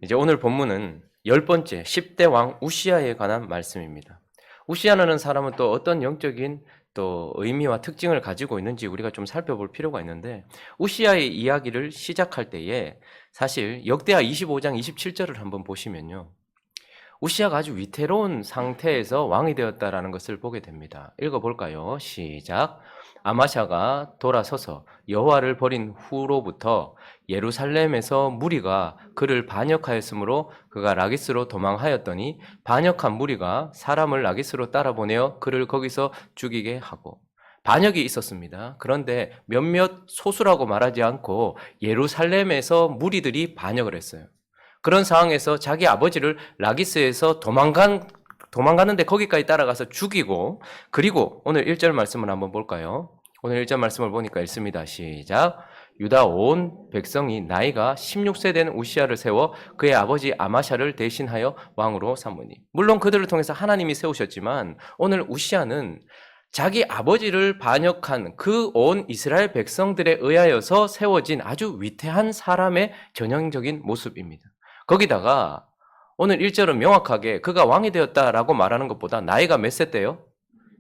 이제 오늘 본문은 10번째 10대 왕 우시아에 관한 말씀입니다. 우시아라는 사람은 또 어떤 영적인 또 의미와 특징을 가지고 있는지 우리가 좀 살펴볼 필요가 있는데, 우시아의 이야기를 시작할 때에 사실 역대하 25장 27절을 한번 보시면요, 우시아가 아주 위태로운 상태에서 왕이 되었다라는 것을 보게 됩니다. 읽어볼까요? 시작. 아마샤가 돌아서서 여호와를 버린 후로부터 예루살렘에서 무리가 그를 반역하였으므로 그가 라기스로 도망하였더니, 반역한 무리가 사람을 라기스로 따라보내어 그를 거기서 죽이게 하고, 반역이 있었습니다. 그런데 몇몇 소수라고 말하지 않고 예루살렘에서 무리들이 반역을 했어요. 그런 상황에서 자기 아버지를 라기스에서 도망가는데 거기까지 따라가서 죽이고, 그리고 오늘 1절 말씀을 한번 볼까요? 오늘 1절 말씀을 보니까 읽습니다. 시작. 유다 온 백성이 나이가 16세 된 우시아를 세워 그의 아버지 아마샤를 대신하여 왕으로 삼으니. 물론 그들을 통해서 하나님이 세우셨지만 오늘 우시아는 자기 아버지를 반역한 그 온 이스라엘 백성들에 의하여서 세워진 아주 위태한 사람의 전형적인 모습입니다. 거기다가 오늘 1절은 명확하게 그가 왕이 되었다라고 말하는 것보다 나이가 몇 세 때요?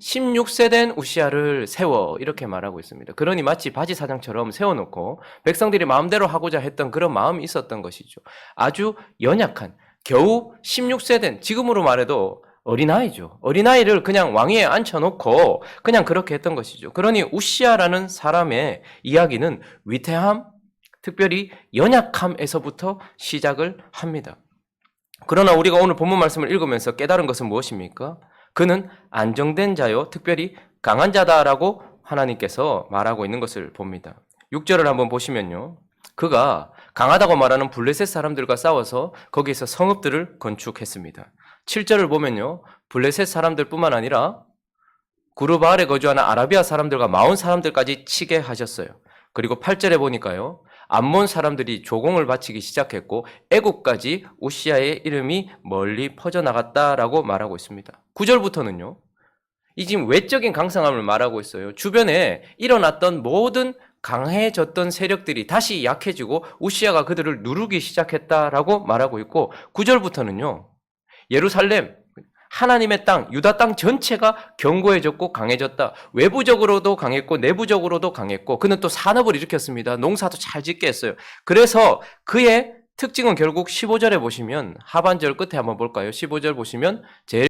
16세 된 우시아를 세워, 이렇게 말하고 있습니다. 그러니 마치 바지 사장처럼 세워놓고 백성들이 마음대로 하고자 했던 그런 마음이 있었던 것이죠. 아주 연약한, 겨우 16세 된, 지금으로 말해도 어린아이죠. 어린아이를 그냥 왕위에 앉혀놓고 그냥 그렇게 했던 것이죠. 그러니 우시아라는 사람의 이야기는 위태함, 특별히 연약함에서부터 시작을 합니다. 그러나 우리가 오늘 본문 말씀을 읽으면서 깨달은 것은 무엇입니까? 그는 안정된 자요, 특별히 강한 자다라고 하나님께서 말하고 있는 것을 봅니다. 6절을 한번 보시면요, 그가 강하다고 말하는 블레셋 사람들과 싸워서 거기에서 성읍들을 건축했습니다. 7절을 보면요, 블레셋 사람들뿐만 아니라 구르바알에 거주하는 아라비아 사람들과 마온 사람들까지 치게 하셨어요. 그리고 8절에 보니까요, 암몬 사람들이 조공을 바치기 시작했고 애국까지 우시아의 이름이 멀리 퍼져나갔다라고 말하고 있습니다. 9절부터는요, 이 지금 외적인 강성함을 말하고 있어요. 주변에 일어났던 모든 강해졌던 세력들이 다시 약해지고 우시아가 그들을 누르기 시작했다라고 말하고 있고, 9절부터는요, 예루살렘, 하나님의 땅, 유다 땅 전체가 견고해졌고 강해졌다. 외부적으로도 강했고 내부적으로도 강했고, 그는 또 산업을 일으켰습니다. 농사도 잘 짓게 했어요. 그래서 그의 특징은 결국 15절에 보시면, 하반절 끝에 한번 볼까요? 15절 보시면 제일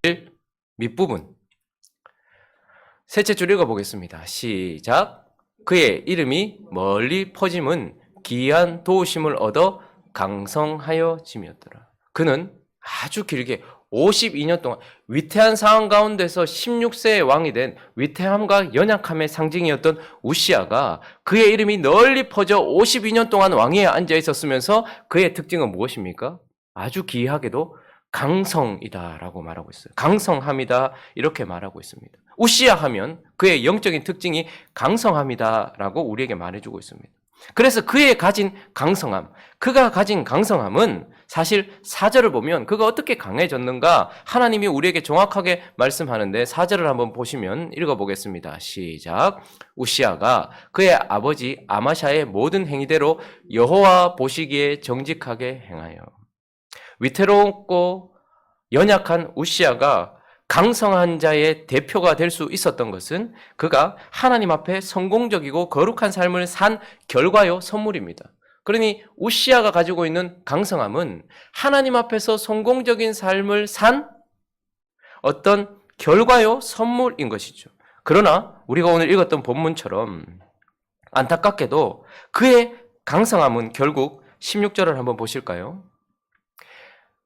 밑부분, 셋째 줄 읽어보겠습니다. 시작. 그의 이름이 멀리 퍼짐은 기이한 도우심을 얻어 강성하여짐이었더라. 그는 아주 길게 52년 동안 위태한 상황 가운데서 16세의 왕이 된 위태함과 연약함의 상징이었던 우시아가, 그의 이름이 널리 퍼져 52년 동안 왕위에 앉아 있었으면서 그의 특징은 무엇입니까? 아주 기이하게도 강성이다라고 말하고 있어요. 강성함이다, 이렇게 말하고 있습니다. 우시아 하면 그의 영적인 특징이 강성함이다라고 우리에게 말해주고 있습니다. 그래서 그의 가진 강성함, 그가 가진 강성함은 사실 4절을 보면 그가 어떻게 강해졌는가 하나님이 우리에게 정확하게 말씀하는데, 4절을 한번 보시면 읽어보겠습니다. 시작. 우시아가 그의 아버지 아마샤의 모든 행위대로 여호와 보시기에 정직하게 행하여. 위태롭고 연약한 우시아가 강성한 자의 대표가 될 수 있었던 것은 그가 하나님 앞에 성공적이고 거룩한 삶을 산 결과요, 선물입니다. 그러니 우시아가 가지고 있는 강성함은 하나님 앞에서 성공적인 삶을 산 어떤 결과요, 선물인 것이죠. 그러나 우리가 오늘 읽었던 본문처럼 안타깝게도 그의 강성함은 결국 16절을 한번 보실까요?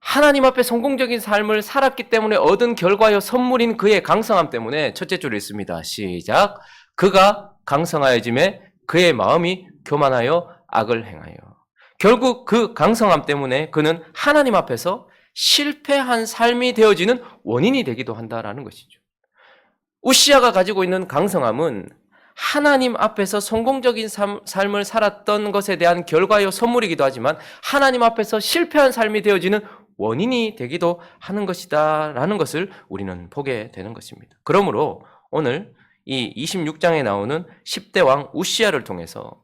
하나님 앞에 성공적인 삶을 살았기 때문에 얻은 결과요, 선물인 그의 강성함 때문에 첫째 줄을 읽습니다. 시작. 그가 강성하여짐에 그의 마음이 교만하여 악을 행하여. 결국 그 강성함 때문에 그는 하나님 앞에서 실패한 삶이 되어지는 원인이 되기도 한다라는 것이죠. 우시아가 가지고 있는 강성함은 하나님 앞에서 성공적인 삶을 살았던 것에 대한 결과요, 선물이기도 하지만 하나님 앞에서 실패한 삶이 되어지는 원인이 되기도 하는 것이다 라는 것을 우리는 보게 되는 것입니다. 그러므로 오늘 이 26장에 나오는 10대 왕 우시아를 통해서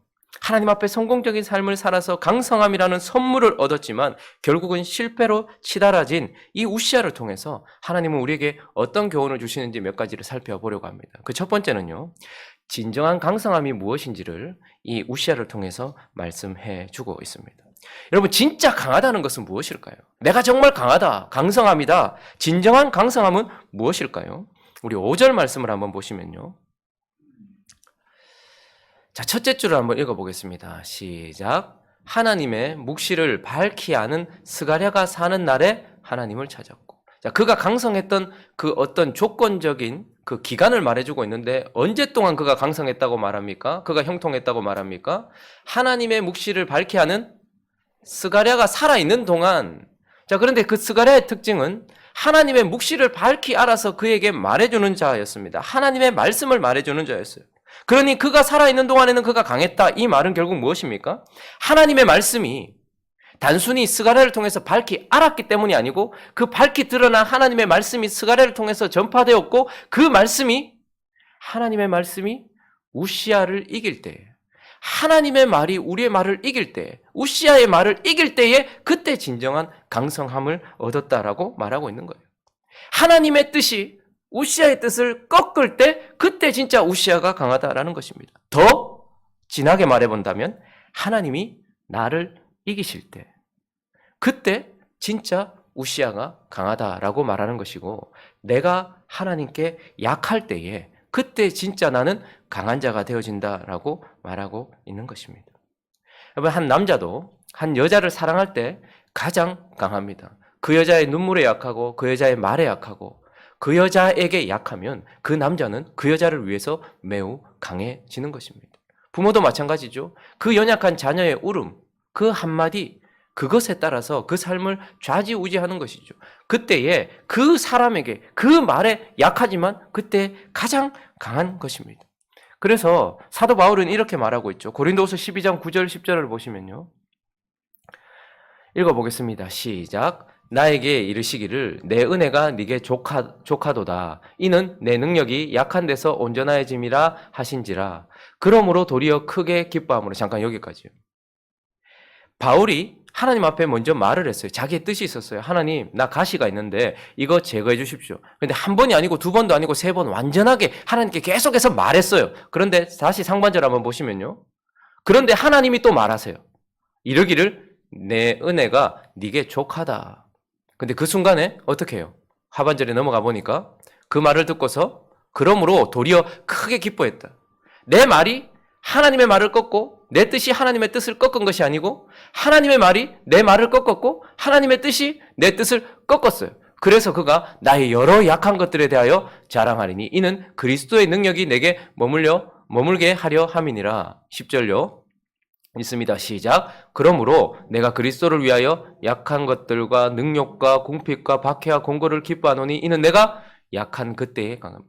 하나님 앞에 성공적인 삶을 살아서 강성함이라는 선물을 얻었지만 결국은 실패로 치달아진 이 우시아를 통해서 하나님은 우리에게 어떤 교훈을 주시는지 몇 가지를 살펴보려고 합니다. 그 첫 번째는요, 진정한 강성함이 무엇인지를 이 우시아를 통해서 말씀해 주고 있습니다. 여러분, 진짜 강하다는 것은 무엇일까요? 내가 정말 강하다, 강성함이다. 진정한 강성함은 무엇일까요? 우리 5절 말씀을 한번 보시면요. 자, 첫째 줄을 한번 읽어보겠습니다. 시작. 하나님의 묵시를 밝히 아는 스가랴가 사는 날에 하나님을 찾았고. 자, 그가 강성했던 그 어떤 조건적인 그 기간을 말해주고 있는데 언제 동안 그가 강성했다고 말합니까? 그가 형통했다고 말합니까? 하나님의 묵시를 밝히 아는 스가랴가 살아있는 동안. 자, 그런데 그 스가랴의 특징은 하나님의 묵시를 밝히 알아서 그에게 말해주는 자였습니다. 하나님의 말씀을 말해주는 자였어요. 그러니 그가 살아있는 동안에는 그가 강했다. 이 말은 결국 무엇입니까? 하나님의 말씀이 단순히 스가랴를 통해서 밝히 알았기 때문이 아니고 그 밝히 드러난 하나님의 말씀이 스가랴를 통해서 전파되었고 그 말씀이 하나님의 말씀이 우시아를 이길 때, 하나님의 말이 우리의 말을 이길 때, 우시아의 말을 이길 때에 그때 진정한 강성함을 얻었다라고 말하고 있는 거예요. 하나님의 뜻이 우시아의 뜻을 꺾을 때 그때 진짜 우시아가 강하다라는 것입니다. 더 진하게 말해본다면 하나님이 나를 이기실 때 그때 진짜 우시아가 강하다라고 말하는 것이고, 내가 하나님께 약할 때에 그때 진짜 나는 강한 자가 되어진다라고 말하고 있는 것입니다. 여러분, 한 남자도 한 여자를 사랑할 때 가장 강합니다. 그 여자의 눈물에 약하고 그 여자의 말에 약하고 그 여자에게 약하면 그 남자는 그 여자를 위해서 매우 강해지는 것입니다. 부모도 마찬가지죠. 그 연약한 자녀의 울음, 그 한마디, 그것에 따라서 그 삶을 좌지우지하는 것이죠. 그때에 그 사람에게 그 말에 약하지만 그때 가장 강한 것입니다. 그래서 사도 바울은 이렇게 말하고 있죠. 고린도후서 12장 9절 10절을 보시면요. 읽어보겠습니다. 시작. 나에게 이르시기를 내 은혜가 네게 족하도다. 이는 내 능력이 약한 데서 온전하여짐이라 하신지라. 그러므로 도리어 크게 기뻐함으로. 잠깐 여기까지요. 바울이 하나님 앞에 먼저 말을 했어요. 자기의 뜻이 있었어요. 하나님, 나 가시가 있는데 이거 제거해 주십시오. 그런데 한 번이 아니고 두 번도 아니고 세 번 완전하게 하나님께 계속해서 말했어요. 그런데 다시 상반절 한번 보시면요. 그런데 하나님이 또 말하세요. 이르기를 내 은혜가 네게 족하다. 근데 그 순간에 어떻게 해요? 하반절에 넘어가 보니까 그 말을 듣고서 그러므로 도리어 크게 기뻐했다. 내 말이 하나님의 말을 꺾고 내 뜻이 하나님의 뜻을 꺾은 것이 아니고 하나님의 말이 내 말을 꺾었고 하나님의 뜻이 내 뜻을 꺾었어요. 그래서 그가 나의 여러 약한 것들에 대하여 자랑하리니 이는 그리스도의 능력이 내게 머물게 하려 함이니라. 10절요. 있습니다. 시작. 그러므로 내가 그리스도를 위하여 약한 것들과 능욕과 궁핍과 박해와 공고를 기뻐하노니 이는 내가 약한 그때에 강함.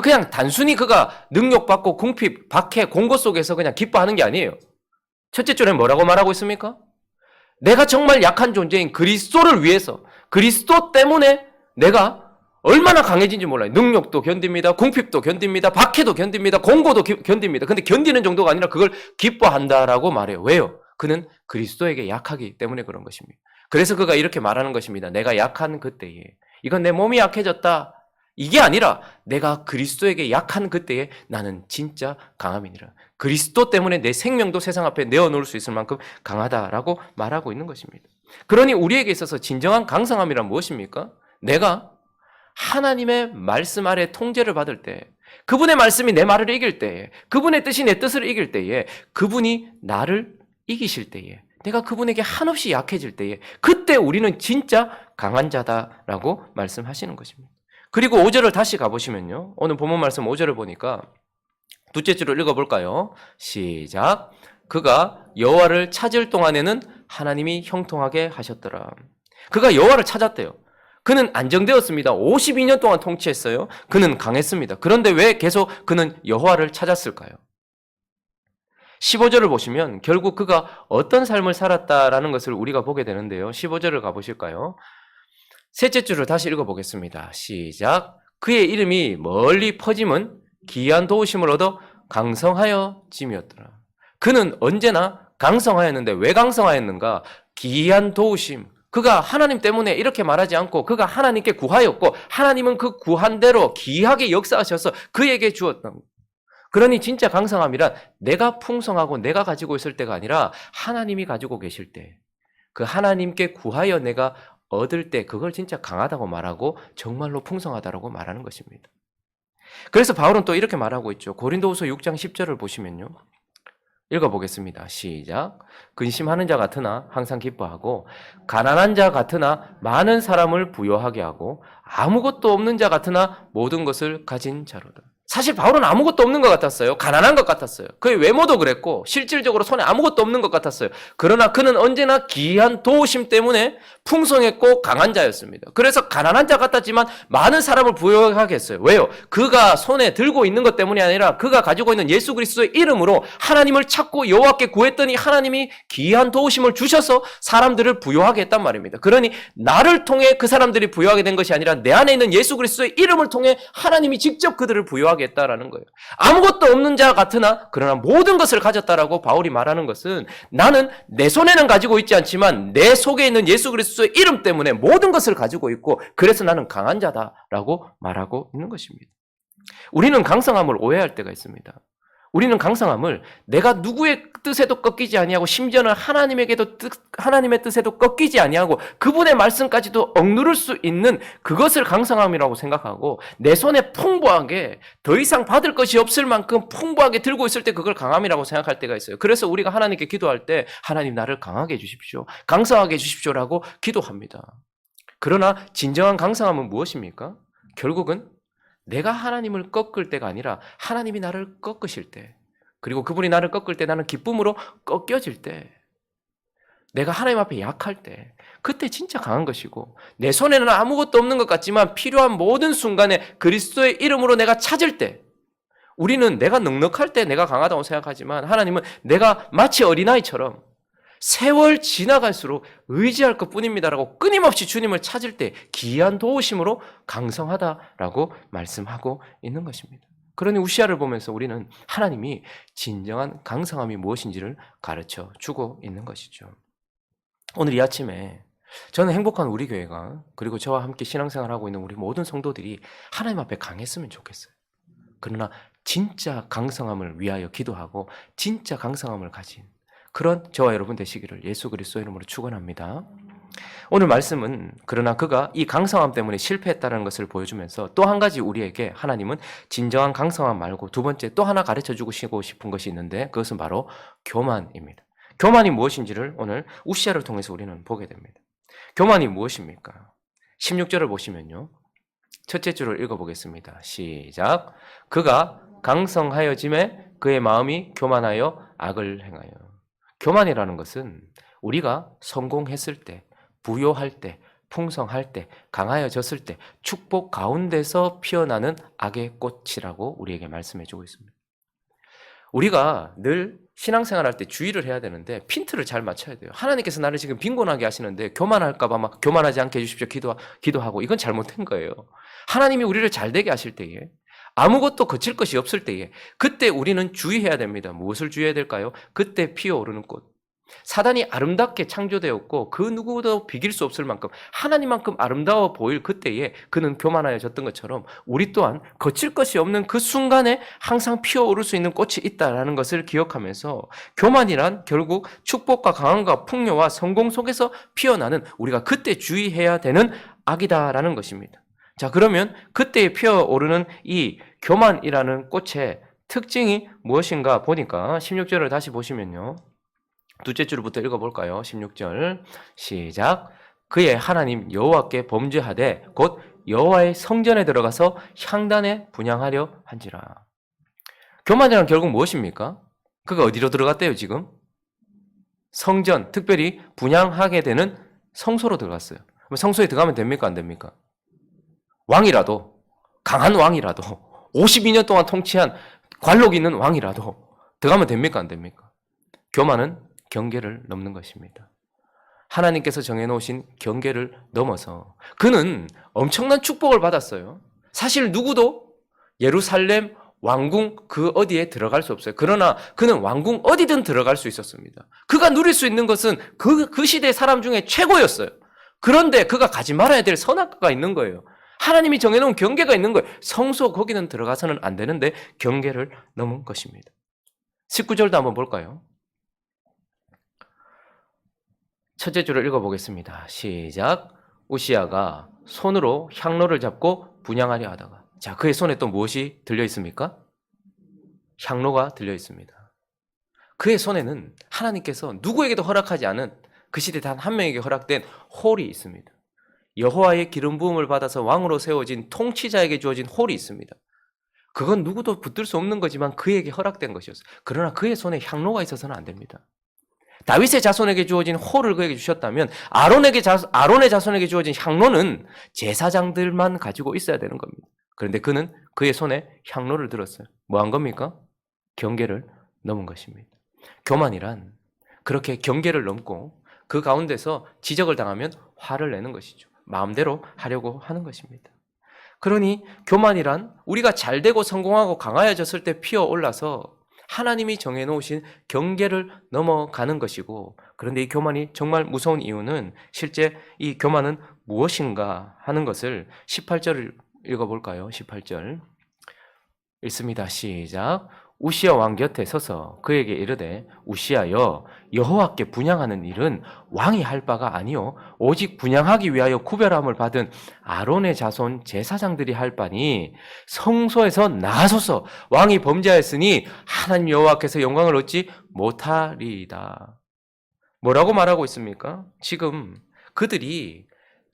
그냥 단순히 그가 능욕받고 궁핍, 박해, 공고 속에서 그냥 기뻐하는 게 아니에요. 첫째 줄에 뭐라고 말하고 있습니까? 내가 정말 약한 존재인 그리스도를 위해서, 그리스도 때문에 내가 얼마나 강해진지 몰라요. 능력도 견딥니다. 궁핍도 견딥니다. 박해도 견딥니다. 공고도 견딥니다. 근데 견디는 정도가 아니라 그걸 기뻐한다라고 말해요. 왜요? 그는 그리스도에게 약하기 때문에 그런 것입니다. 그래서 그가 이렇게 말하는 것입니다. 내가 약한 그때에, 이건 내 몸이 약해졌다. 이게 아니라 내가 그리스도에게 약한 그때에 나는 진짜 강함이니라. 그리스도 때문에 내 생명도 세상 앞에 내어놓을 수 있을 만큼 강하다라고 말하고 있는 것입니다. 그러니 우리에게 있어서 진정한 강성함이란 무엇입니까? 내가 하나님의 말씀 아래 통제를 받을 때, 그분의 말씀이 내 말을 이길 때에, 그분의 뜻이 내 뜻을 이길 때에, 그분이 나를 이기실 때에, 내가 그분에게 한없이 약해질 때에, 그때 우리는 진짜 강한 자다라고 말씀하시는 것입니다. 그리고 5절을 다시 가보시면요. 오늘 본문 말씀 5절을 보니까 둘째 줄을 읽어볼까요? 시작. 그가 여호와를 찾을 동안에는 하나님이 형통하게 하셨더라. 그가 여호와를 찾았대요. 그는 안정되었습니다. 52년 동안 통치했어요. 그는 강했습니다. 그런데 왜 계속 그는 여호와를 찾았을까요? 15절을 보시면 결국 그가 어떤 삶을 살았다라는 것을 우리가 보게 되는데요. 15절을 가보실까요? 셋째 줄을 다시 읽어보겠습니다. 시작. 그의 이름이 멀리 퍼짐은 기이한 도우심을 얻어 강성하여 짐이었더라. 그는 언제나 강성하였는데 왜 강성하였는가? 기이한 도우심. 그가 하나님 때문에 이렇게 말하지 않고 그가 하나님께 구하였고 하나님은 그 구한 대로 기이하게 역사하셔서 그에게 주었던. 그러니 진짜 강성함이란 내가 풍성하고 내가 가지고 있을 때가 아니라 하나님이 가지고 계실 때, 그 하나님께 구하여 내가 얻을 때 그걸 진짜 강하다고 말하고 정말로 풍성하다고 말하는 것입니다. 그래서 바울은 또 이렇게 말하고 있죠. 고린도후서 6장 10절을 보시면요. 읽어보겠습니다. 시작. 근심하는 자 같으나 항상 기뻐하고 가난한 자 같으나 많은 사람을 부요하게 하고 아무것도 없는 자 같으나 모든 것을 가진 자로다. 사실 바울은 아무것도 없는 것 같았어요. 가난한 것 같았어요. 그의 외모도 그랬고 실질적으로 손에 아무것도 없는 것 같았어요. 그러나 그는 언제나 기이한 도우심 때문에 풍성했고 강한 자였습니다. 그래서 가난한 자 같았지만 많은 사람을 부요하게 했어요. 왜요? 그가 손에 들고 있는 것 때문이 아니라 그가 가지고 있는 예수 그리스도의 이름으로 하나님을 찾고 여호와께 구했더니 하나님이 기이한 도우심을 주셔서 사람들을 부요하게 했단 말입니다. 그러니 나를 통해 그 사람들이 부요하게 된 것이 아니라 내 안에 있는 예수 그리스도의 이름을 통해 하나님이 직접 그들을 부요하게 했다라는 거예요. 아무것도 없는 자 같으나 그러나 모든 것을 가졌다라고 바울이 말하는 것은 나는 내 손에는 가지고 있지 않지만 내 속에 있는 예수 그리스도의 이름 때문에 모든 것을 가지고 있고 그래서 나는 강한 자다라고 말하고 있는 것입니다. 우리는 강성함을 오해할 때가 있습니다. 우리는 강성함을 내가 누구의 뜻에도 꺾이지 아니하고 심지어는 하나님의 뜻에도 꺾이지 아니하고 그분의 말씀까지도 억누를 수 있는 그것을 강성함이라고 생각하고 내 손에 풍부하게 더 이상 받을 것이 없을 만큼 풍부하게 들고 있을 때 그걸 강함이라고 생각할 때가 있어요. 그래서 우리가 하나님께 기도할 때 하나님 나를 강하게 해주십시오. 강성하게 해주십시오라고 기도합니다. 그러나 진정한 강성함은 무엇입니까? 결국은 내가 하나님을 꺾을 때가 아니라 하나님이 나를 꺾으실 때, 그리고 그분이 나를 꺾을 때 나는 기쁨으로 꺾여질 때, 내가 하나님 앞에 약할 때 그때 진짜 강한 것이고 내 손에는 아무것도 없는 것 같지만 필요한 모든 순간에 그리스도의 이름으로 내가 찾을 때, 우리는 내가 넉넉할 때 내가 강하다고 생각하지만 하나님은 내가 마치 어린아이처럼 세월 지나갈수록 의지할 것뿐입니다라고 끊임없이 주님을 찾을 때 기이한 도우심으로 강성하다라고 말씀하고 있는 것입니다. 그러니 우시아를 보면서 우리는 하나님이 진정한 강성함이 무엇인지를 가르쳐 주고 있는 것이죠. 오늘 이 아침에 저는 행복한 우리 교회가, 그리고 저와 함께 신앙생활하고 있는 우리 모든 성도들이 하나님 앞에 강했으면 좋겠어요. 그러나 진짜 강성함을 위하여 기도하고 진짜 강성함을 가진 그런 저와 여러분 되시기를 예수 그리스도 이름으로 축원합니다. 오늘 말씀은 그러나 그가 이 강성함 때문에 실패했다는 것을 보여주면서 또 한 가지 우리에게 하나님은 진정한 강성함 말고 두 번째 또 하나 가르쳐 주고 싶은 것이 있는데 그것은 바로 교만입니다. 교만이 무엇인지를 오늘 우시아를 통해서 우리는 보게 됩니다. 교만이 무엇입니까? 16절을 보시면요. 첫째 줄을 읽어보겠습니다. 시작. 그가 강성하여짐에 그의 마음이 교만하여 악을 행하여. 교만이라는 것은 우리가 성공했을 때, 부요할 때, 풍성할 때, 강하여졌을 때 축복 가운데서 피어나는 악의 꽃이라고 우리에게 말씀해주고 있습니다. 우리가 늘 신앙생활할 때 주의를 해야 되는데 핀트를 잘 맞춰야 돼요. 하나님께서 나를 지금 빈곤하게 하시는데 교만할까 봐 막 교만하지 않게 해주십시오 기도하고 이건 잘못된 거예요. 하나님이 우리를 잘되게 하실 때에, 아무것도 거칠 것이 없을 때에 그때 우리는 주의해야 됩니다. 무엇을 주의해야 될까요? 그때 피어오르는 꽃. 사단이 아름답게 창조되었고 그 누구도 비길 수 없을 만큼 하나님만큼 아름다워 보일 그때에 그는 교만하여졌던 것처럼 우리 또한 거칠 것이 없는 그 순간에 항상 피어오를 수 있는 꽃이 있다는 것을 기억하면서 교만이란 결국 축복과 강함과 풍요와 성공 속에서 피어나는 우리가 그때 주의해야 되는 악이다라는 것입니다. 자, 그러면 그때 피어오르는 이 교만이라는 꽃의 특징이 무엇인가 보니까 16절을 다시 보시면요. 둘째 줄부터 읽어볼까요? 16절 시작. 그의 하나님 여호와께 범죄하되 곧 여호와의 성전에 들어가서 향단에 분향하려 한지라. 교만이란 결국 무엇입니까? 그가 어디로 들어갔대요 지금? 성전, 특별히 분향하게 되는 성소로 들어갔어요. 성소에 들어가면 됩니까 안 됩니까? 왕이라도, 강한 왕이라도, 52년 동안 통치한 관록 있는 왕이라도 들어가면 됩니까 안 됩니까? 교만은 경계를 넘는 것입니다. 하나님께서 정해놓으신 경계를 넘어서 그는 엄청난 축복을 받았어요. 사실 누구도 예루살렘 왕궁 그 어디에 들어갈 수 없어요. 그러나 그는 왕궁 어디든 들어갈 수 있었습니다. 그가 누릴 수 있는 것은 그 시대 사람 중에 최고였어요. 그런데 그가 가지 말아야 될 선악과가 있는 거예요. 하나님이 정해놓은 경계가 있는 거예요. 성소 거기는 들어가서는 안 되는데 경계를 넘은 것입니다. 19절도 한번 볼까요? 첫째 줄을 읽어보겠습니다. 시작. 우시야가 손으로 향로를 잡고 분향하려 하다가, 자, 그의 손에 또 무엇이 들려 있습니까? 향로가 들려 있습니다. 그의 손에는 하나님께서 누구에게도 허락하지 않은, 그 시대 단 한 명에게 허락된 홀이 있습니다. 여호와의 기름 부음을 받아서 왕으로 세워진 통치자에게 주어진 홀이 있습니다. 그건 누구도 붙들 수 없는 거지만 그에게 허락된 것이었어요. 그러나 그의 손에 향로가 있어서는 안 됩니다. 다윗의 자손에게 주어진 홀을 그에게 주셨다면 아론의 자손에게 주어진 향로는 제사장들만 가지고 있어야 되는 겁니다. 그런데 그는 그의 손에 향로를 들었어요. 뭐 한 겁니까? 경계를 넘은 것입니다. 교만이란 그렇게 경계를 넘고 그 가운데서 지적을 당하면 화를 내는 것이죠. 마음대로 하려고 하는 것입니다. 그러니 교만이란 우리가 잘되고 성공하고 강화해졌을 때 피어올라서 하나님이 정해놓으신 경계를 넘어가는 것이고, 그런데 이 교만이 정말 무서운 이유는 실제 이 교만은 무엇인가 하는 것을 18절을 읽어볼까요? 18절 읽습니다. 시작. 우시야 왕 곁에 서서 그에게 이르되 우시야여, 여호와께 분향하는 일은 왕이 할 바가 아니요 오직 분향하기 위하여 구별함을 받은 아론의 자손 제사장들이 할 바니 성소에서 나서서 왕이 범죄하였으니 하나님 여호와께서 영광을 얻지 못하리이다. 뭐라고 말하고 있습니까? 지금 그들이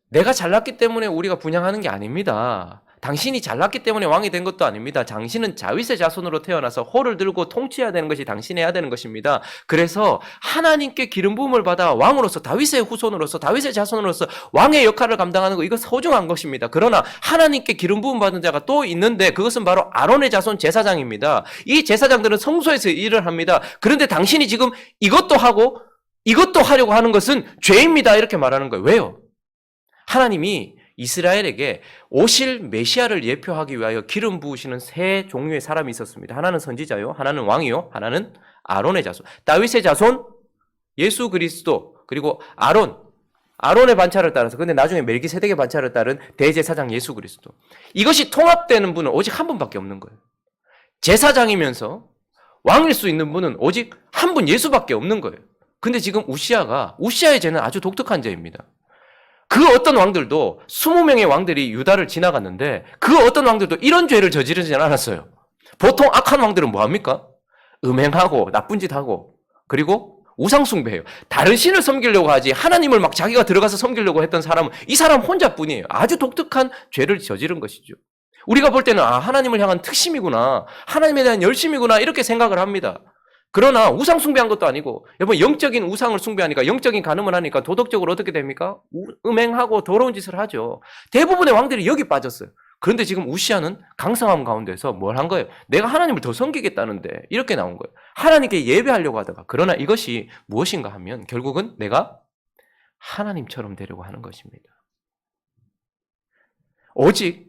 내가 잘났기 때문에 우리가 분향하는 게 아닙니다. 당신이 잘났기 때문에 왕이 된 것도 아닙니다. 당신은 다윗의 자손으로 태어나서 홀을 들고 통치해야 되는 것이 당신이 해야 되는 것입니다. 그래서 하나님께 기름 부음을 받아 왕으로서, 다윗의 후손으로서, 다윗의 자손으로서 왕의 역할을 감당하는 거, 이거 소중한 것입니다. 그러나 하나님께 기름 부음 받은 자가 또 있는데 그것은 바로 아론의 자손 제사장입니다. 이 제사장들은 성소에서 일을 합니다. 그런데 당신이 지금 이것도 하고 이것도 하려고 하는 것은 죄입니다. 이렇게 말하는 거예요. 왜요? 하나님이 이스라엘에게 오실 메시아를 예표하기 위하여 기름 부으시는 세 종류의 사람이 있었습니다. 하나는 선지자요, 하나는 왕이요, 하나는 아론의 자손. 다윗의 자손, 예수 그리스도, 그리고 아론의 반차를 따라서, 근데 나중에 멜기세덱의 반차를 따른 대제사장 예수 그리스도. 이것이 통합되는 분은 오직 한 분밖에 없는 거예요. 제사장이면서 왕일 수 있는 분은 오직 한 분, 예수밖에 없는 거예요. 근데 지금 우시야의 죄는 아주 독특한 죄입니다. 그 어떤 왕들도 20명의 왕들이 유다를 지나갔는데 그 어떤 왕들도 이런 죄를 저지르지 않았어요. 보통 악한 왕들은 뭐합니까? 음행하고 나쁜 짓 하고 그리고 우상숭배해요. 다른 신을 섬기려고 하지 하나님을 막 자기가 들어가서 섬기려고 했던 사람은 이 사람 혼자뿐이에요. 아주 독특한 죄를 저지른 것이죠. 우리가 볼 때는 하나님을 향한 특심이구나, 하나님에 대한 열심이구나 이렇게 생각을 합니다. 그러나 우상 숭배한 것도 아니고, 여러분 영적인 우상을 숭배하니까, 영적인 간음을 하니까 도덕적으로 어떻게 됩니까? 음행하고 더러운 짓을 하죠. 대부분의 왕들이 여기 빠졌어요. 그런데 지금 우시야는 강성함 가운데서 뭘 한 거예요? 내가 하나님을 더 섬기겠다는데 이렇게 나온 거예요. 하나님께 예배하려고 하다가. 그러나 이것이 무엇인가 하면 결국은 내가 하나님처럼 되려고 하는 것입니다. 오직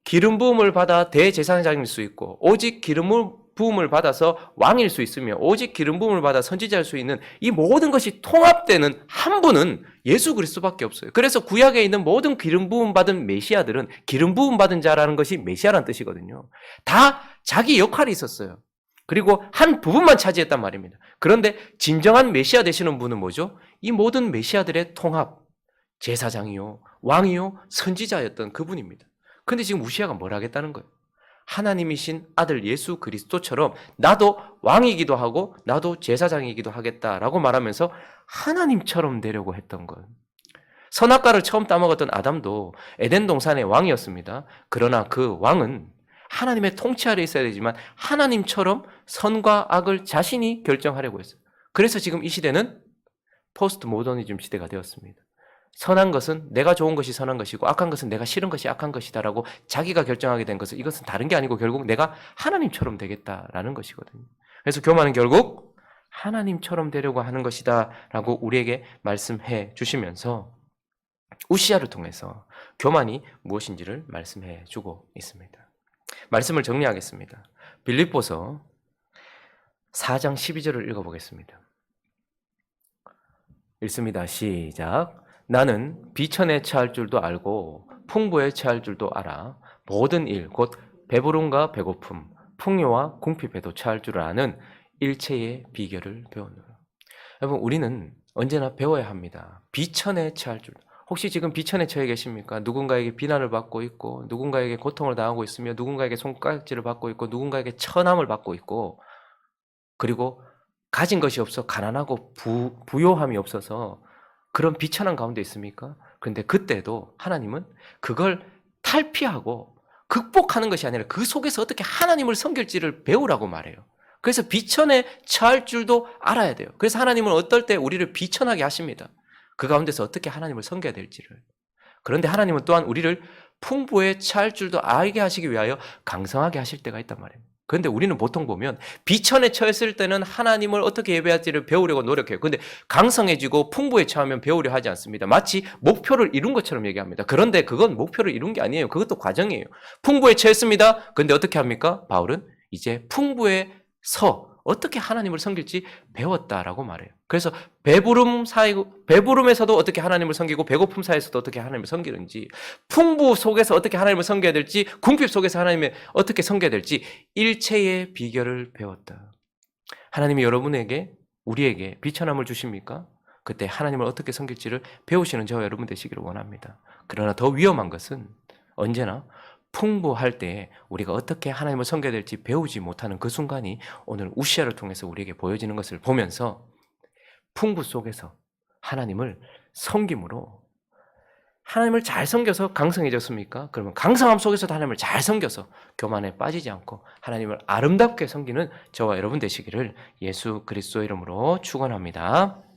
기름 부음을 받아 대제사장일 수 있고, 오직 기름 부음을 받아서 왕일 수 있으며, 오직 기름 부음을 받아 선지자일 수 있는 이 모든 것이 통합되는 한 분은 예수 그리스도밖에 없어요. 그래서 구약에 있는 모든 기름 부음 받은 메시아들은 기름 부음 받은 자라는 것이 메시아라는 뜻이거든요. 다 자기 역할이 있었어요. 그리고 한 부분만 차지했단 말입니다. 그런데 진정한 메시아 되시는 분은 뭐죠? 이 모든 메시아들의 통합, 제사장이요, 왕이요, 선지자였던 그분입니다. 근데 지금 우시야가 뭘 하겠다는 거예요? 하나님이신 아들 예수 그리스도처럼 나도 왕이기도 하고 나도 제사장이기도 하겠다라고 말하면서 하나님처럼 되려고 했던 거예요. 선악과를 처음 따먹었던 아담도 에덴 동산의 왕이었습니다. 그러나 그 왕은 하나님의 통치 아래 있어야 되지만 하나님처럼 선과 악을 자신이 결정하려고 했어요. 그래서 지금 이 시대는 포스트 모더니즘 시대가 되었습니다. 선한 것은 내가 좋은 것이 선한 것이고 악한 것은 내가 싫은 것이 악한 것이다라고 자기가 결정하게 된 것은, 이것은 다른 게 아니고 결국 내가 하나님처럼 되겠다라는 것이거든요. 그래서 교만은 결국 하나님처럼 되려고 하는 것이다라고 우리에게 말씀해 주시면서 우시야를 통해서 교만이 무엇인지를 말씀해 주고 있습니다. 말씀을 정리하겠습니다. 빌립보서 4장 12절을 읽어보겠습니다. 읽습니다. 시작. 나는 비천에 처할 줄도 알고 풍부에 처할 줄도 알아. 모든 일, 곧 배부름과 배고픔, 풍요와 궁핍에도 처할 줄 아는 일체의 비결을 배우노라. 여러분, 우리는 언제나 배워야 합니다. 비천에 처할 줄. 혹시 지금 비천에 처해 계십니까? 누군가에게 비난을 받고 있고, 누군가에게 고통을 당하고 있으며, 누군가에게 손가락질을 받고 있고, 누군가에게 처남을 받고 있고, 그리고 가진 것이 없어 가난하고 부요함이 없어서 그런 비천한 가운데 있습니까? 그런데 그때도 하나님은 그걸 탈피하고 극복하는 것이 아니라 그 속에서 어떻게 하나님을 섬길지를 배우라고 말해요. 그래서 비천에 처할 줄도 알아야 돼요. 그래서 하나님은 어떨 때 우리를 비천하게 하십니다. 그 가운데서 어떻게 하나님을 섬겨야 될지를. 그런데 하나님은 또한 우리를 풍부에 처할 줄도 알게 하시기 위하여 강성하게 하실 때가 있단 말이에요. 그런데 우리는 보통 보면 비천에 처했을 때는 하나님을 어떻게 예배할지를 배우려고 노력해요. 그런데 강성해지고 풍부에 처하면 배우려 하지 않습니다. 마치 목표를 이룬 것처럼 얘기합니다. 그런데 그건 목표를 이룬 게 아니에요. 그것도 과정이에요. 풍부에 처했습니다. 그런데 어떻게 합니까? 바울은 이제 풍부에서 어떻게 하나님을 섬길지 배웠다라고 말해요. 그래서 배부름에서도 어떻게 하나님을 섬기고 배고픔 사이에서도 어떻게 하나님을 섬기는지, 풍부 속에서 어떻게 하나님을 섬겨야 될지, 궁핍 속에서 하나님을 어떻게 섬겨야 될지 일체의 비결을 배웠다. 하나님이 여러분에게, 우리에게 비천함을 주십니까? 그때 하나님을 어떻게 섬길지를 배우시는 저와 여러분 되시기를 원합니다. 그러나 더 위험한 것은 언제나 풍부할 때 우리가 어떻게 하나님을 섬겨야 될지 배우지 못하는 그 순간이 오늘 우시아를 통해서 우리에게 보여지는 것을 보면서 풍부 속에서 하나님을 섬김으로 하나님을 잘 섬겨서 강성해졌습니까? 그러면 강성함 속에서도 하나님을 잘 섬겨서 교만에 빠지지 않고 하나님을 아름답게 섬기는 저와 여러분 되시기를 예수 그리스도의 이름으로 축원합니다.